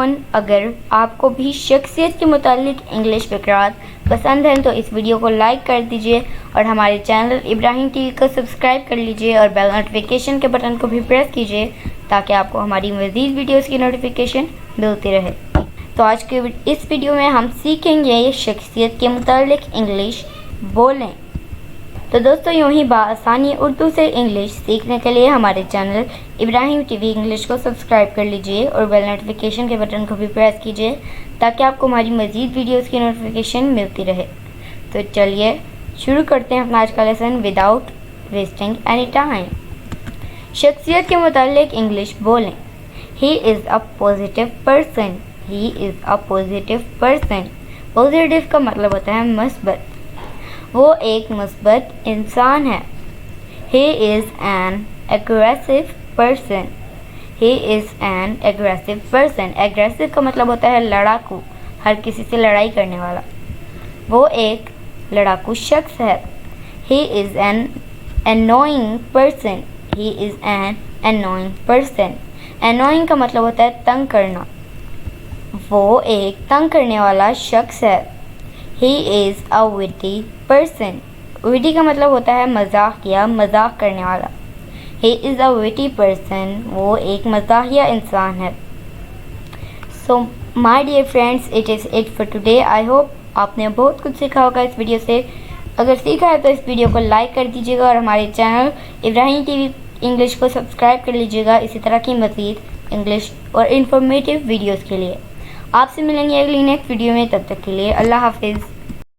ناظرین، اگر آپ کو بھی شخصیت کے متعلق انگلش فقرات پسند ہیں تو اس ویڈیو کو لائک کر دیجئے اور ہمارے چینل ابراہیم ٹی وی کو سبسکرائب کر لیجئے اور بیل نوٹیفیکیشن کے بٹن کو بھی پریس کیجئے تاکہ آپ کو ہماری مزید ویڈیوز کی نوٹیفیکیشن ملتی رہے۔ تو آج کے اس ویڈیو میں ہم سیکھیں گے شخصیت کے متعلق انگلش بولیں۔ تو دوستو، یوں ہی بآسانی اردو سے انگلش سیکھنے کے لیے ہمارے چینل ابراہیم ٹی وی انگلش کو سبسکرائب کر لیجئے اور بیل نوٹیفیکیشن کے بٹن کو بھی پریس کیجئے تاکہ آپ کو ہماری مزید ویڈیوز کی نوٹیفیکیشن ملتی رہے۔ تو چلیے شروع کرتے ہیں اپنا آج کا lesson without wasting any time. شخصیت کے متعلق انگلش بولیں۔ He is a positive person. He is a positive person. Positive کا مطلب ہوتا ہے مثبت۔ وہ ایک مثبت انسان ہے۔ He is an aggressive person. He is an aggressive person. Aggressive کا مطلب ہوتا ہے لڑاکو، ہر کسی سے لڑائی کرنے والا۔ وہ ایک لڑاکو شخص ہے۔ He is an annoying person. He is an annoying person. Annoying کا مطلب ہوتا ہے تنگ کرنا۔ وہ ایک تنگ کرنے والا شخص ہے۔ He is a witty person. Witty کا مطلب ہوتا ہے مزاحیہ، مزاح کرنے والا۔ He is a witty person. وہ ایک مزاحیہ انسان ہے۔ So my dear friends, it is it for today. I hope آپ نے بہت کچھ سیکھا ہوگا اس ویڈیو سے۔ اگر سیکھا ہے تو اس ویڈیو کو لائک کر دیجیے گا اور ہمارے چینل ابراہیم ٹی وی انگلش کو سبسکرائب کر لیجیے گا اسی طرح کی مزید انگلش اور انفارمیٹیو ویڈیوز کے لیے۔ آپ سے ملیں گے اگلی نیکسٹ ویڈیو میں، تب تک کے لیے اللہ حافظ۔